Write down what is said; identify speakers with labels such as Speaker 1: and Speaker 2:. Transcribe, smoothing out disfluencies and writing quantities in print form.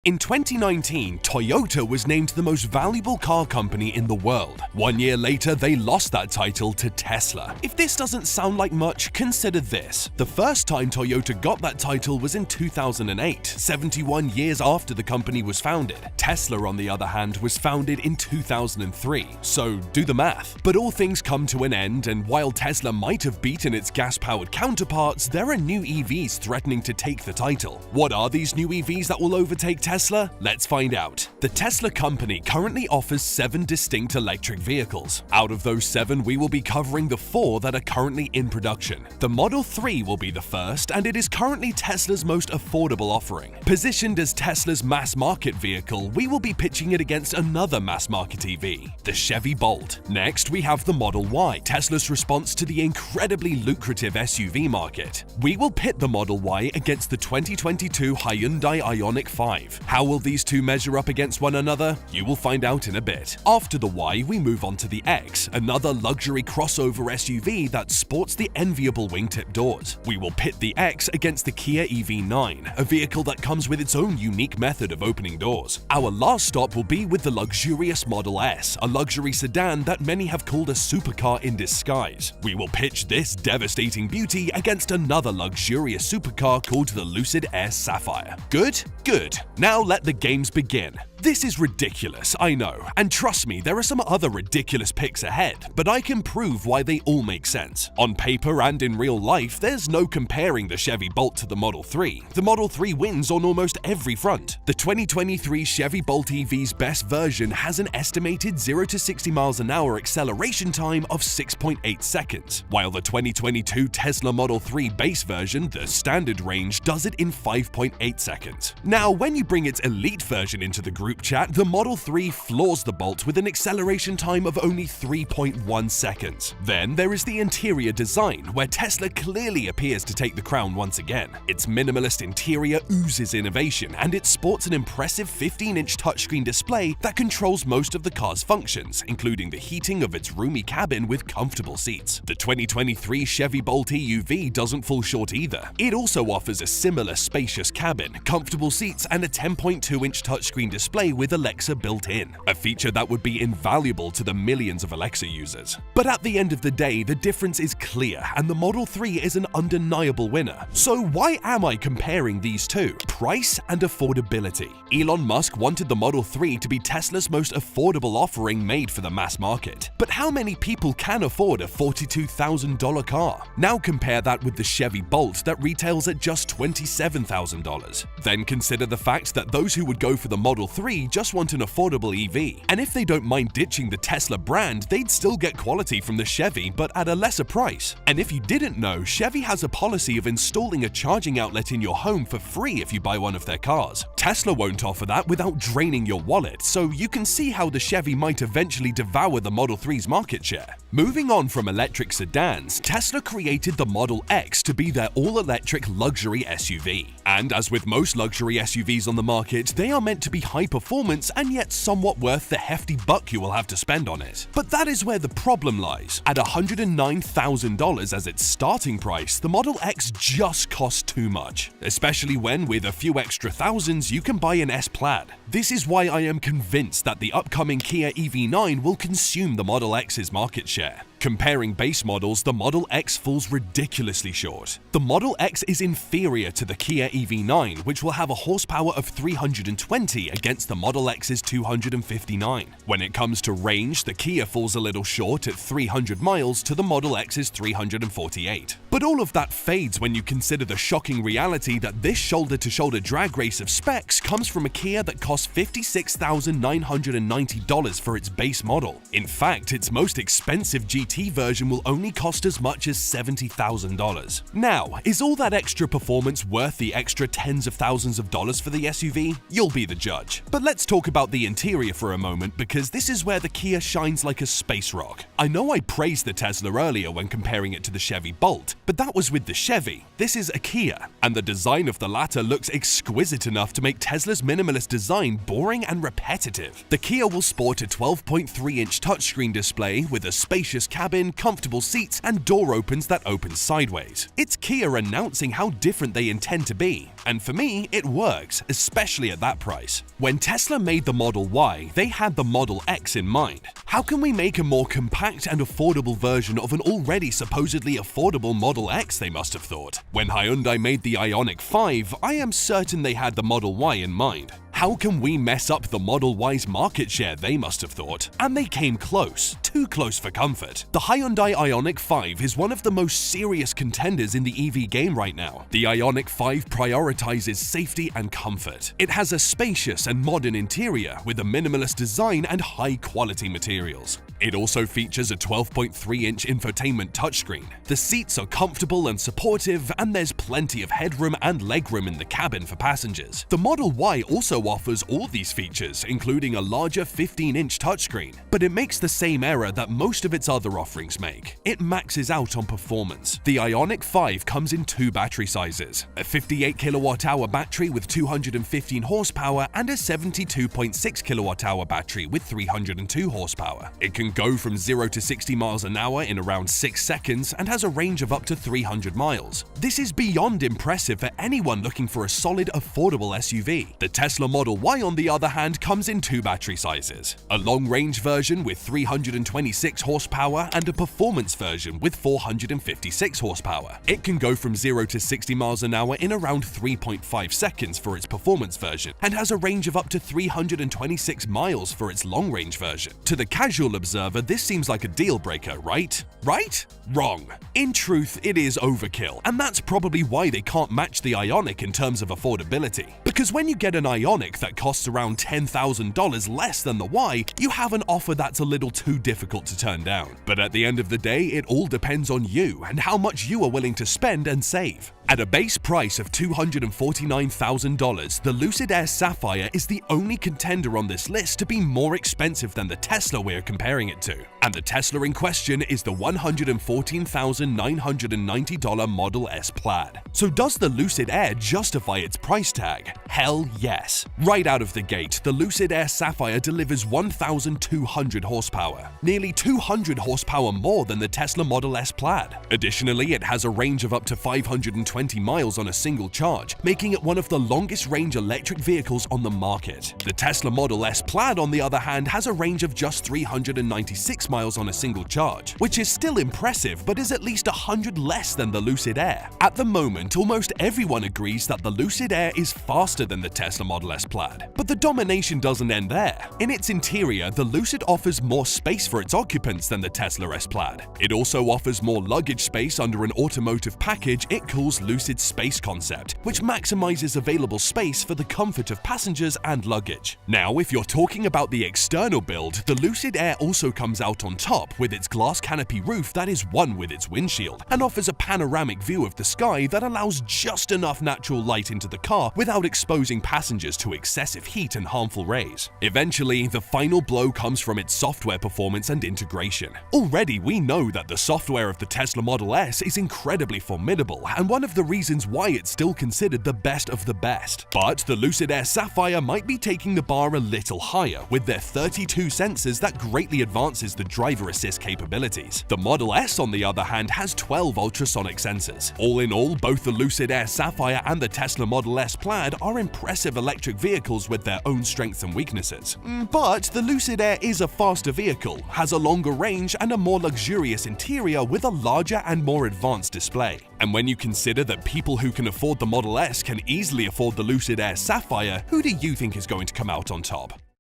Speaker 1: In 2019, Toyota was named the most valuable car company in the world. 1 year later, they lost that title to Tesla. If this doesn't sound like much, consider this. The first time Toyota got that title was in 2008, 71 years after the company was founded. Tesla, on the other hand, was founded in 2003, so do the math. But all things come to an end, and while Tesla might have beaten its gas-powered counterparts, there are new EVs threatening to take the title. What are these new EVs that will overtake Tesla? Let's find out. The Tesla company currently offers 7 distinct electric vehicles. Out of those 7, we will be covering the 4 that are currently in production. The Model 3 will be the first, and it is currently Tesla's most affordable offering. Positioned as Tesla's mass-market vehicle, we will be pitching it against another mass-market EV, the Chevy Bolt. Next, we have the Model Y, Tesla's response to the incredibly lucrative SUV market. We will pit the Model Y against the 2022 Hyundai Ioniq 5. How will these two measure up against one another? You will find out in a bit. After the Y, we move on to the X, another luxury crossover SUV that sports the enviable wingtip doors. We will pit the X against the Kia EV9, a vehicle that comes with its own unique method of opening doors. Our last stop will be with the luxurious Model S, a luxury sedan that many have called a supercar in disguise. We will pitch this devastating beauty against another luxurious supercar called the Lucid Air Sapphire. Good? Good. Now let the games begin. This is ridiculous, I know, and trust me, there are some other ridiculous picks ahead, but I can prove why they all make sense. On paper and in real life, there's no comparing the Chevy Bolt to the Model 3. The Model 3 wins on almost every front. The 2023 Chevy Bolt EV's best version has an estimated 0 to 60 miles an hour acceleration time of 6.8 seconds, while the 2022 Tesla Model 3 base version, the standard range, does it in 5.8 seconds. Now, when you bring its elite version into the group chat, the Model 3 floors the Bolt with an acceleration time of only 3.1 seconds. Then there is the interior design, where Tesla clearly appears to take the crown once again. Its minimalist interior oozes innovation, and it sports an impressive 15-inch touchscreen display that controls most of the car's functions, including the heating of its roomy cabin with comfortable seats. The 2023 Chevy Bolt EUV doesn't fall short either. It also offers a similar spacious cabin, comfortable seats, and a 10.2-inch touchscreen display with Alexa built in, a feature that would be invaluable to the millions of Alexa users. But at the end of the day, the difference is clear, and the Model 3 is an undeniable winner. So why am I comparing these two? Price and affordability. Elon Musk wanted the Model 3 to be Tesla's most affordable offering made for the mass market. But how many people can afford a $42,000 car? Now compare that with the Chevy Bolt that retails at just $27,000. Then consider the fact that those who would go for the Model 3 just want an affordable EV, and if they don't mind ditching the Tesla brand, they'd still get quality from the Chevy, but at a lesser price. And if you didn't know, Chevy has a policy of installing a charging outlet in your home for free if you buy one of their cars. Tesla won't offer that without draining your wallet, so you can see how the Chevy might eventually devour the Model 3's market share. Moving on from electric sedans, Tesla created the Model X to be their all-electric luxury SUV. And as with most luxury SUVs on the market, they are meant to be high performance and yet somewhat worth the hefty buck you will have to spend on it. But that is where the problem lies. At $109,000 as its starting price, the Model X just costs too much, especially when with a few extra thousands you can buy an S-Plaid. This is why I am convinced that the upcoming Kia EV9 will consume the Model X's market share. Comparing base models, the Model X falls ridiculously short. The Model X is inferior to the Kia EV9, which will have a horsepower of 320 against the Model X's 259. When it comes to range, the Kia falls a little short at 300 miles to the Model X's 348. But all of that fades when you consider the shocking reality that this shoulder-to-shoulder drag race of specs comes from a Kia that costs $56,990 for its base model. In fact, its most expensive GT version will only cost as much as $70,000. Now, is all that extra performance worth the extra tens of thousands of dollars for the SUV? You'll be the judge. But let's talk about the interior for a moment, because this is where the Kia shines like a space rock. I know I praised the Tesla earlier when comparing it to the Chevy Bolt, but that was with the Chevy. This is a Kia, and the design of the latter looks exquisite enough to make Tesla's minimalist design boring and repetitive. The Kia will sport a 12.3-inch touchscreen display with a spacious cabin, comfortable seats, and door opens that open sideways. It's Kia announcing how different they intend to be, and for me, it works, especially at that price. When Tesla made the Model Y, they had the Model X in mind. How can we make a more compact and affordable version of an already supposedly affordable Model X, they must have thought. When Hyundai made the Ioniq 5, I am certain they had the Model Y in mind. How can we mess up the Model Y's market share, they must have thought. And they came close, too close for comfort. The Hyundai Ioniq 5 is one of the most serious contenders in the EV game right now. The Ioniq 5 prioritizes safety and comfort. It has a spacious and modern interior with a minimalist design and high-quality materials. It also features a 12.3-inch infotainment touchscreen. The seats are comfortable and supportive, and there's plenty of headroom and legroom in the cabin for passengers. The Model Y also offers all these features, including a larger 15-inch touchscreen, but it makes the same error that most of its other offerings make. It maxes out on performance. The Ioniq 5 comes in two battery sizes, a 58 kWh battery with 215 horsepower and a 72.6 kWh battery with 302 horsepower. It can go from 0 to 60 miles an hour in around 6 seconds and has a range of up to 300 miles. This is beyond impressive for anyone looking for a solid, affordable SUV. The Tesla Model Y, on the other hand, comes in two battery sizes, a long-range version with 326 horsepower and a performance version with 456 horsepower. It can go from 0 to 60 miles an hour in around 3.5 seconds for its performance version and has a range of up to 326 miles for its long-range version. To the casual observer, this seems like a deal-breaker, right? Right? Wrong. In truth, it is overkill, and that's probably why they can't match the Ioniq in terms of affordability. Because when you get an Ioniq that costs around $10,000 less than the Y, you have an offer that's a little too difficult to turn down. But at the end of the day, it all depends on you and how much you are willing to spend and save. At a base price of $249,000, the Lucid Air Sapphire is the only contender on this list to be more expensive than the Tesla we're comparing it to. And the Tesla in question is the $114,990 Model S Plaid. So does the Lucid Air justify its price tag? Hell yes. Right out of the gate, the Lucid Air Sapphire delivers 1,200 horsepower, nearly 200 horsepower more than the Tesla Model S Plaid. Additionally, it has a range of up to 520 miles on a single charge, making it one of the longest-range electric vehicles on the market. The Tesla Model S Plaid, on the other hand, has a range of just 396 miles on a single charge, which is still impressive but is at least 100 less than the Lucid Air. At the moment, almost everyone agrees that the Lucid Air is faster than the Tesla Model S Plaid. But the domination doesn't end there. In its interior, the Lucid offers more space for its occupants than the Tesla S Plaid. It also offers more luggage space under an automotive package it calls Lucid Space Concept, which maximizes available space for the comfort of passengers and luggage. Now, if you're talking about the external build, the Lucid Air also comes out on top with its glass canopy roof that is one with its windshield and offers a panoramic view of the sky that allows just enough natural light into the car without exposing passengers to excessive heat and harmful rays. Eventually, the final blow comes from its software performance and integration. Already, we know that the software of the Tesla Model S is incredibly formidable and one of the reasons why it's still considered the best of the best. But the Lucid Air Sapphire might be taking the bar a little higher with their 32 sensors that greatly advances the driver assist capabilities. The Model S, on the other hand, has 12 ultrasonic sensors. All in all, both the Lucid Air Sapphire and the Tesla Model S Plaid are impressive electric vehicles with their own strengths and weaknesses. But the Lucid Air is a faster vehicle, has a longer range, and a more luxurious interior with a larger and more advanced display. And when you consider that people who can afford the Model S can easily afford the Lucid Air Sapphire, who do you think is going to come out on top?